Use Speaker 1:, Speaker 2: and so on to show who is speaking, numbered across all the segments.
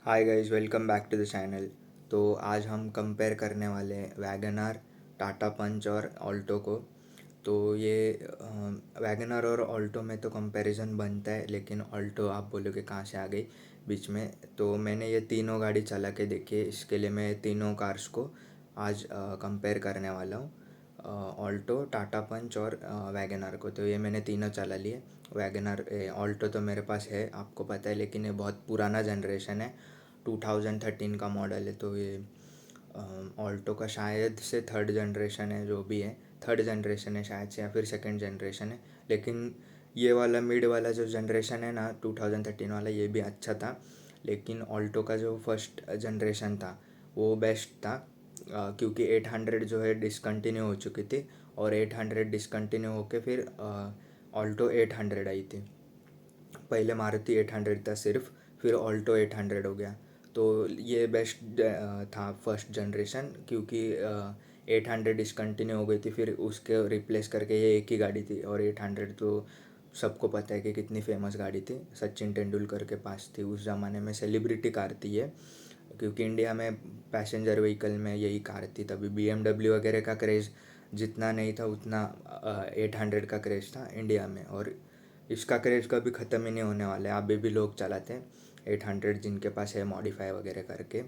Speaker 1: Hi guys, welcome back to the channel. तो आज हम कंपेयर करने वाले हैं वैगन आर, टाटा पंच और ऑल्टो को। तो ये वैगन आर और ऑल्टो में तो कंपैरिजन बनता है, लेकिन ऑल्टो आप बोलोगे कहाँ से आ गई बीच में। तो मैंने ये तीनों गाड़ी चला के देखी है, इसके लिए मैं तीनों कार्स को आज कंपेयर करने वाला हूँ। ऑल्टो, टाटा पंच और वैगन आर को। तो ये मैंने तीनों चला लिए। वैगन आर, ऑल्टो तो मेरे पास है, आपको पता है, लेकिन ये बहुत पुराना जनरेशन है, 2013 का मॉडल है। तो ये ऑल्टो का शायद से थर्ड जनरेशन है, जो भी है थर्ड जनरेशन है शायद से, या फिर सेकंड जनरेशन है। लेकिन ये वाला मिड वाला जो जनरेशन है ना, 2013 वाला, ये भी अच्छा था। लेकिन ऑल्टो का जो फर्स्ट जनरेशन था वो बेस्ट था, क्योंकि 800 जो है डिसकंटिन्यू हो चुकी थी, और 800 डिसकंटिन्यू होके फिर ऑल्टो 800 आई थी। पहले मारुति 800 था सिर्फ, फिर ऑल्टो 800 हो गया। तो ये बेस्ट था फर्स्ट जनरेशन, क्योंकि 800 डिसकंटिन्यू हो गई थी, फिर उसके रिप्लेस करके ये एक ही गाड़ी थी। और 800 तो सबको पता है कि कितनी फेमस गाड़ी थी, सचिन तेंदुलकर के पास थी उस ज़माने में, सेलिब्रिटी कार थी ये। क्योंकि इंडिया में पैसेंजर व्हीकल में यही कार थी तभी। BMW वगैरह का क्रेज़ जितना नहीं था, उतना 800 का क्रेज़ था इंडिया में। और इसका क्रेज़ कभी ख़त्म ही नहीं होने वाला है, अभी भी लोग चलाते हैं 800, जिनके पास है मॉडिफाई वगैरह करके,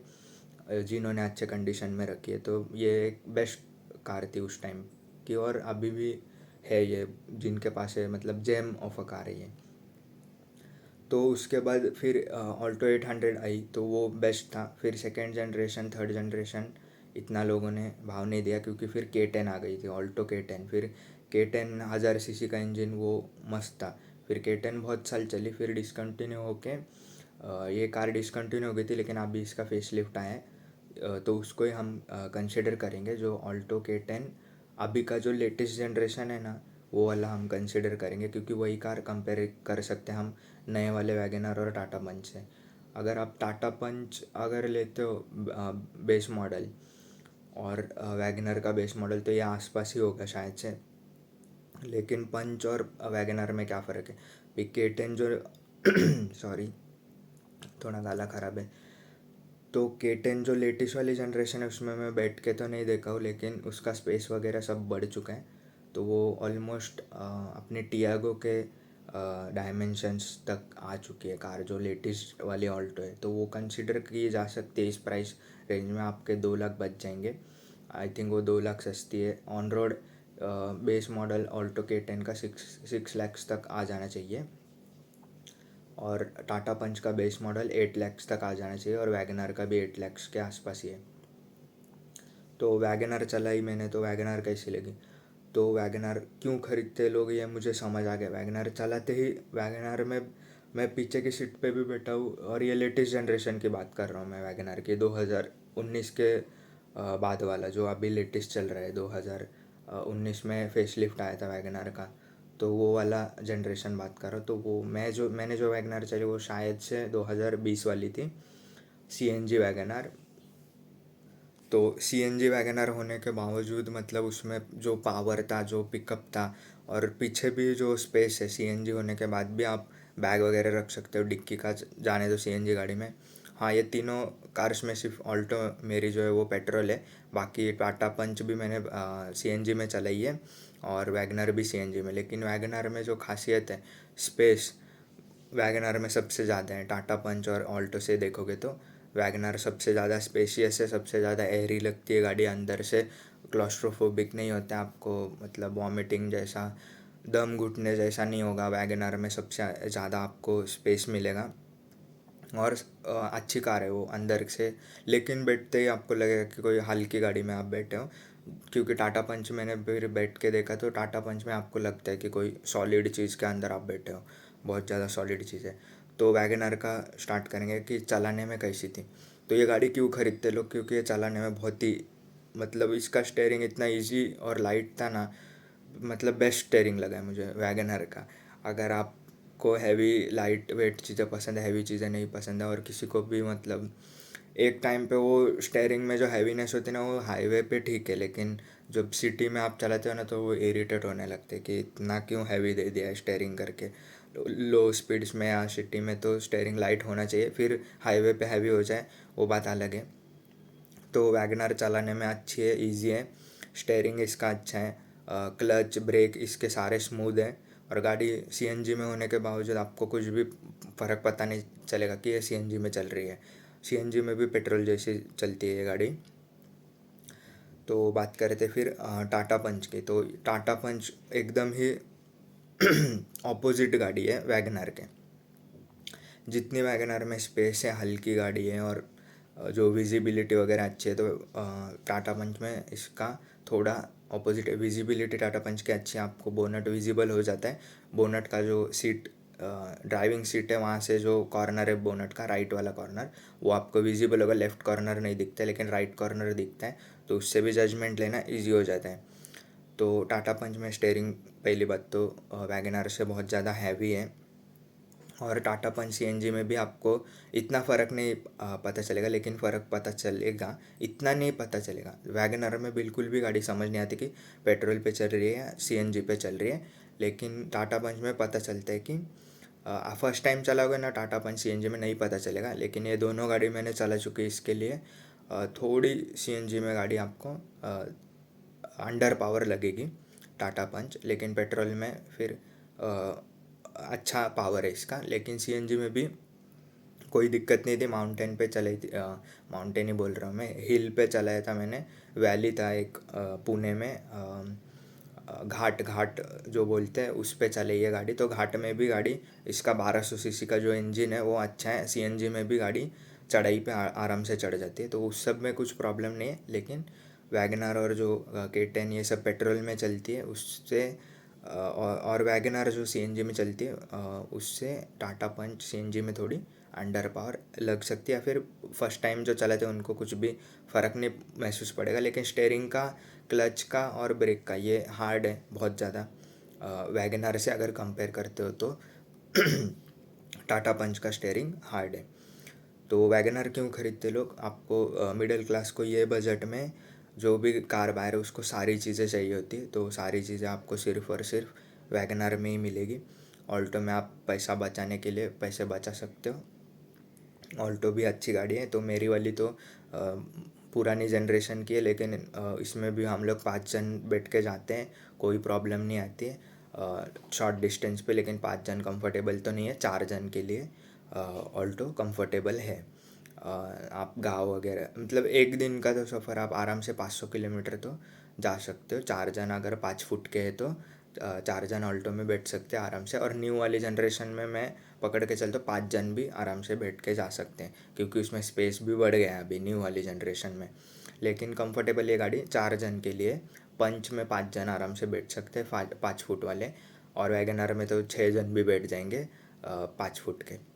Speaker 1: जिन्होंने अच्छे कंडीशन में रखी है। तो ये एक बेस्ट कार थी उस टाइम की, और अभी भी है ये, जिनके पास है, मतलब जेम ऑफ अ कार है ये। तो उसके बाद फिर ऑल्टो 800 आई, तो वो बेस्ट था। फिर सेकेंड जनरेशन, थर्ड जनरेशन इतना लोगों ने भाव नहीं दिया, क्योंकि फिर K10 आ गई थी, ऑल्टो K10। फिर K10 1000 सीसी का इंजन, वो मस्त था। फिर K10 बहुत साल चली, फिर डिसकंटिन्यू होके ये कार डिसकंटिन्यू हो गई थी, लेकिन अभी इसका फेसलिफ्ट आया है। तो उसको ही हम कंसिडर करेंगे, जो ऑल्टो K10 अभी का जो लेटेस्ट जनरेशन है ना, वो वाला हम कंसिडर करेंगे, क्योंकि वही कार कंपेयर कर सकते हैं हम नए वाले वैगन आर और टाटा पंच से। अगर आप टाटा पंच अगर लेते हो बेस मॉडल, और वैगन आर का बेस मॉडल, तो ये आसपास ही होगा शायद से। लेकिन पंच और वैगन आर में क्या फ़र्क है? K10 जो सॉरी, थोड़ा गला ख़राब है। तो K10 जो लेटेस्ट वाली जनरेशन है, उसमें मैं बैठ के तो नहीं देखा हूँ, लेकिन उसका स्पेस वगैरह सब बढ़ चुका है। तो वो ऑलमोस्ट अपने टियागो के डायमेंशंस तक आ चुकी है कार, जो लेटेस्ट वाली ऑल्टो है। तो वो कंसिडर की जा सकती है। इस प्राइस रेंज में आपके 2 लाख बच जाएंगे। आई थिंक वो 2 लाख सस्ती है। On road base model Alto K10 का 6 लैक्स तक आ जाना चाहिए, और टाटा पंच का बेस मॉडल 8 लैक्स तक आ जाना चाहिए, और वैगन आर का भी 8 लैक्स के आसपास ही है। तो वैगन आर चला ही मैंने, तो वैगन आर कैसी लगी? तो वैगन आर क्यों खरीदते लोग, ये मुझे समझ आ गया। वैगन आर चलाते ही, वैगन आर में मैं पीछे की सीट पे भी बैठा हूँ, और ये लेटेस्ट जनरेशन की बात कर रहा हूँ मैं, वैगन आर की 2019 के बाद वाला, जो अभी लेटेस्ट चल रहा है। 2019 में फेसलिफ्ट आया था वैगन आर का, तो वो वाला जनरेशन बात कर रहा हूँ। तो वो मैंने जो वैगन आर चली, वो शायद से 2020 वाली थी, CNG वैगन आर। तो CNG वैगन आर होने के बावजूद, मतलब उसमें जो पावर था, जो पिकअप था, और पीछे भी जो स्पेस है, CNG होने के बाद भी आप बैग वगैरह रख सकते हो डिक्की का, जाने दो CNG गाड़ी में। हाँ, ये तीनों कार्स में सिर्फ ऑल्टो मेरी जो है वो पेट्रोल है। बाकी टाटा पंच भी मैंने CNG में चलाई है, और वैगन आर भी CNG में। लेकिन वैगन आर में जो खासियत है, स्पेस, वैगन आर में सबसे ज़्यादा है। टाटा पंच और ऑल्टो से देखोगे तो वैगन आर सबसे ज़्यादा स्पेशियस है, सबसे ज़्यादा एयरी लगती है गाड़ी अंदर से। क्लॉस्ट्रोफोबिक नहीं होता आपको, मतलब वॉमिटिंग जैसा, दम घुटने जैसा नहीं होगा। वैगन आर में सबसे ज़्यादा आपको स्पेस मिलेगा, और अच्छी कार है वो अंदर से। लेकिन बैठते ही आपको लगेगा कि कोई हल्की गाड़ी में आप बैठे हो, क्योंकि टाटा पंच मैंने फिर बैठ के देखा, तो टाटा पंच में आपको लगता है कि कोई सॉलिड चीज़ के अंदर आप बैठे हो, बहुत ज़्यादा सॉलिड चीज़ है। तो वैगन आर का स्टार्ट करेंगे कि चलाने में कैसी थी। तो ये गाड़ी क्यों खरीदते लोग? क्योंकि ये चलाने में बहुत ही, मतलब इसका स्टेयरिंग इतना ईजी और लाइट था ना, मतलब बेस्ट स्टेयरिंग लगा है मुझे वैगन आर का। अगर आपको हैवी लाइट वेट चीज़ें पसंद है, हैवी चीज़ें नहीं पसंद है, और किसी को भी, मतलब एक टाइम पे वो स्टेयरिंग में जो हैवीनेस होती है ना, वो हाईवे पे ठीक है, लेकिन जब सिटी में आप चलाते हो ना, तो वो इरिटेट होने लगते हैं कि इतना क्यों हैवी दे दिया है स्टेयरिंग करके। लो स्पीड्स में या सिटी में तो स्टेयरिंग लाइट होना चाहिए, फिर हाईवे पे हैवी हो जाए वो बात अलग है। तो वैगनार चलाने में अच्छी है, इजी है, स्टेयरिंग इसका अच्छा है, क्लच ब्रेक इसके सारे स्मूथ है। और गाड़ी सीएनजी में होने के बावजूद आपको कुछ भी फ़र्क पता नहीं चलेगा कि ये सीएनजी में चल रही है। सीएनजी में भी पेट्रोल जैसी चलती है ये गाड़ी। तो बात करें थे फिर टाटा पंच की। तो टाटा पंच एकदम ही ऑपोजिट गाड़ी है वैगनार के। जितनी वैगनार में स्पेस है, हल्की गाड़ी है और जो विजिबिलिटी वगैरह अच्छी है, तो टाटा पंच में इसका थोड़ा ऑपोजिट है। विजिबिलिटी टाटा पंच की अच्छी है, आपको बोनट विजिबल हो जाता है। बोनट का जो सीट, ड्राइविंग सीट है, वहाँ से जो कॉर्नर है बोनट का, राइट वाला कॉर्नर, वो आपको विजिबल होगा। लेफ़्ट कॉर्नर नहीं दिखता है लेकिन राइट कॉर्नर दिखता है, तो उससे भी जजमेंट लेना ईजी हो जाता है। तो टाटा पंच में स्टेयरिंग, पहली बात तो वैगनार से बहुत ज़्यादा हैवी है। और टाटा पंच सीएनजी में भी आपको इतना फ़र्क नहीं पता चलेगा, लेकिन फ़र्क पता चलेगा, इतना नहीं पता चलेगा। वैगनर में बिल्कुल भी गाड़ी समझ नहीं आती कि पेट्रोल पे चल रही है या सीएनजी पे चल रही है, लेकिन टाटा पंच में पता चलता है कि फर्स्ट टाइम चलाओगे ना टाटा पंच सीएनजी में नहीं पता चलेगा। लेकिन ये दोनों गाड़ी मैंने चला चुकी, इसके लिए थोड़ी सीएनजी में गाड़ी आपको अंडर पावर लगेगी टाटा पंच, लेकिन पेट्रोल में फिर अच्छा पावर है इसका। लेकिन सीएनजी में भी कोई दिक्कत नहीं थी। माउंटेन पे चलाई थी, माउंटेन ही बोल रहा हूँ मैं, हिल पे चलाया था मैंने। वैली था एक पुणे में, घाट घाट जो बोलते हैं उस पे चलाई है गाड़ी। तो घाट में भी गाड़ी, इसका 1200 सीसी का जो इंजन है वो अच्छा है। सीएनजी में भी गाड़ी चढ़ाई पे आराम से चढ़ जाती है, तो उस सब में कुछ प्रॉब्लम नहीं है। लेकिन वैगनार और जो K10 ये सब पेट्रोल में चलती है उससे, और वैगनार जो सीएनजी में चलती है उससे टाटा पंच सीएनजी में थोड़ी अंडर पावर लग सकती है। या फिर फर्स्ट टाइम जो चलाते हैं उनको कुछ भी फ़र्क नहीं महसूस पड़ेगा। लेकिन स्टेयरिंग का, क्लच का और ब्रेक का ये हार्ड है बहुत ज़्यादा वैगनार से अगर कंपेयर करते हो तो। टाटा पंच का स्टेयरिंग हार्ड है। तो वैगनर क्यों खरीदते लोग? आपको मिडिल क्लास को ये बजट में जो भी कार बाहर है उसको सारी चीज़ें चाहिए होती है, तो सारी चीज़ें आपको सिर्फ़ और सिर्फ वैगनर में ही मिलेगी। ऑल्टो में आप पैसा बचाने के लिए पैसे बचा सकते हो। ऑल्टो भी अच्छी गाड़ी है। तो मेरी वाली तो पुरानी जनरेशन की है, लेकिन इसमें भी हम लोग 5 जन बैठ के जाते हैं, कोई प्रॉब्लम नहीं आती है शॉर्ट डिस्टेंस पे। लेकिन 5 जन कंफर्टेबल तो नहीं है, 4 जन के लिए ऑल्टो कंफर्टेबल है। आप गाँव वगैरह, मतलब एक दिन का तो सफ़र आप आराम से 500 किलोमीटर तो जा सकते हो। 4 जन अगर 5 फुट के है तो 4 जन ऑल्टो में बैठ सकते हैं आराम से। और न्यू वाली जनरेशन में मैं पकड़ के चलता हूँ 5 जन भी आराम से बैठ के जा सकते हैं, क्योंकि उसमें स्पेस भी बढ़ गया है अभी न्यू वाली जनरेशन में। लेकिन कंफर्टेबल ये गाड़ी 4 जन के लिए। पंच में 5 जन आराम से बैठ सकते हैं, 5 फुट वाले। और वैगनर में तो 6 जन भी बैठ जाएंगे 5 फुट के।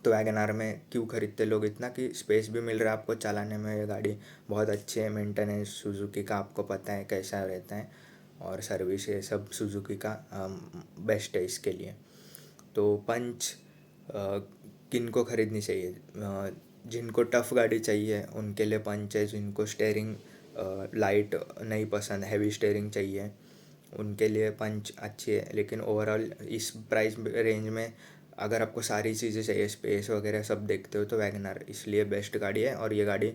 Speaker 1: तो वैगनर में क्यों खरीदते लोग इतना, कि स्पेस भी मिल रहा है आपको चलाने में। ये गाड़ी बहुत अच्छी है, मेंटेनेंस सुजुकी का आपको पता है कैसा रहता है, और सर्विस ये सब सुजुकी का बेस्ट है इसके लिए। तो पंच किन को ख़रीदनी चाहिए? जिनको टफ़ गाड़ी चाहिए उनके लिए पंच है। जिनको स्टेयरिंग लाइट नहीं पसंद, हैवी स्टेयरिंग चाहिए, उनके लिए पंच अच्छी है। लेकिन ओवरऑल इस प्राइस रेंज में अगर आपको सारी चीज़ें चाहिए, स्पेस वगैरह सब देखते हो, तो वैगनर इसलिए बेस्ट गाड़ी है। और ये गाड़ी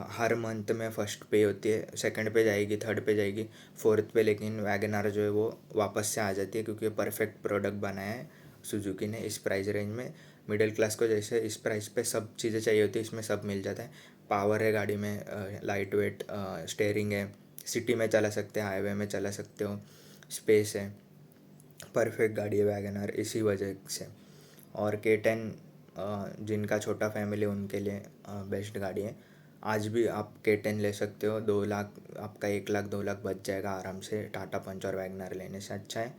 Speaker 1: हर मंथ में फर्स्ट पे होती है, सेकंड पे जाएगी, थर्ड पे जाएगी, फोर्थ पे, लेकिन वैगनर जो है वो वापस से आ जाती है, क्योंकि परफेक्ट प्रोडक्ट बनाया है सुजुकी ने इस प्राइस रेंज में। मिडिल क्लास को जैसे इस प्राइस पे सब चीज़ें चाहिए होती है, इसमें सब मिल जाता है। पावर है गाड़ी में, लाइट वेट स्टेयरिंग है, सिटी में चला सकते हैं, हाईवे में चला सकते हो, स्पेस है, परफेक्ट गाड़ी है वैगनर इसी वजह से। और K10 जिनका छोटा फैमिली उनके लिए बेस्ट गाड़ी है। आज भी आप K10 ले सकते हो, 2 लाख आपका, 1 लाख 2 लाख बच जाएगा आराम से। टाटा पंच और वैगनर लेने से अच्छा है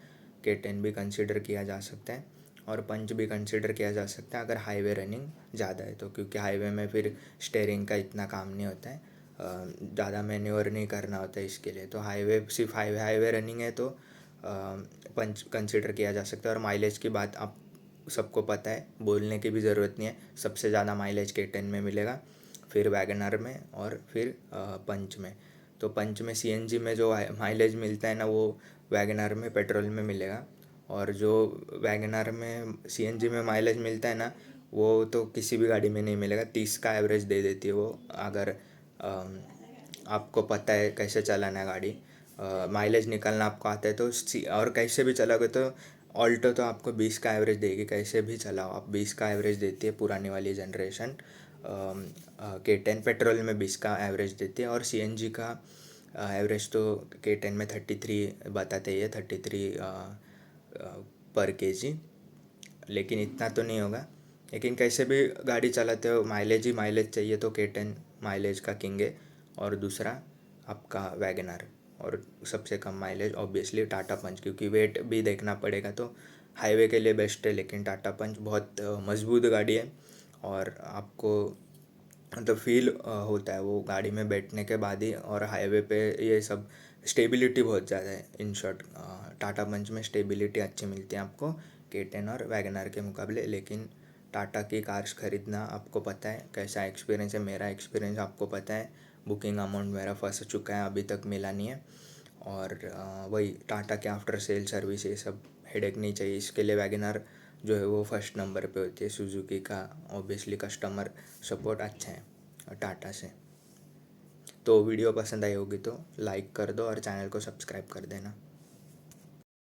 Speaker 1: K10 भी कंसिडर किया जा सकता है, और पंच भी कंसिडर किया जा सकता है अगर हाईवे रनिंग ज़्यादा है तो। क्योंकि हाईवे में फिर स्टेयरिंग का इतना काम नहीं होता है, ज़्यादा मैन्यूवर नहीं करना होता है इसके लिए। तो हाईवे, सिर्फ हाईवे रनिंग है तो पंच कंसिडर किया जा सकता है। और माइलेज की बात आप सबको पता है, बोलने की भी ज़रूरत नहीं है। सबसे ज़्यादा माइलेज K10 में मिलेगा, फिर वैगनर में, और फिर पंच में। तो पंच में सीएनजी में जो माइलेज मिलता है ना, वो वैगनर में पेट्रोल में मिलेगा। और जो वैगनार में सीएनजी में माइलेज मिलता है ना, वो तो किसी भी गाड़ी में नहीं मिलेगा। 30 का एवरेज दे देती है वो, अगर आपको पता है कैसे चलाना है गाड़ी, माइलेज निकालना आपको आता है तो और कैसे भी चलाओगे तो ऑल्टो तो आपको 20 का एवरेज देगी, कैसे भी चलाओ आप। 20 का एवरेज देती है पुरानी वाली जनरेशन। K10 पेट्रोल में 20 का एवरेज देती है, और सीएनजी का एवरेज तो K10 में 33 बताते ही है, 33 पर केजी। लेकिन इतना तो नहीं होगा, लेकिन कैसे भी गाड़ी चलाते हो माइलेज ही माइलेज चाहिए, तो K10 माइलेज का किंग है। और दूसरा आपका वैगनार, और सबसे कम माइलेज ऑब्वियसली टाटा पंच, क्योंकि वेट भी देखना पड़ेगा तो हाईवे के लिए बेस्ट है। लेकिन टाटा पंच बहुत मजबूत गाड़ी है, और आपको मतलब फील होता है वो गाड़ी में बैठने के बाद ही। और हाईवे पे ये सब स्टेबिलिटी बहुत ज़्यादा है। इन शॉर्ट टाटा पंच में स्टेबिलिटी अच्छी मिलती है आपको K10 और वैगनार के मुकाबले। लेकिन टाटा की कार्स ख़रीदना आपको पता है कैसा एक्सपीरियंस है, मेरा एक्सपीरियंस आपको पता है। बुकिंग अमाउंट मेरा फंस चुका है, अभी तक मिला नहीं है। और वही टाटा के आफ्टर सेल सर्विस ये सब हेडेक नहीं चाहिए, इसके लिए वैगनार जो है वो फर्स्ट नंबर पे होती है। सुजुकी का ऑब्वियसली कस्टमर सपोर्ट अच्छा है टाटा से। तो वीडियो पसंद आई होगी तो लाइक कर दो और चैनल को सब्सक्राइब कर देना।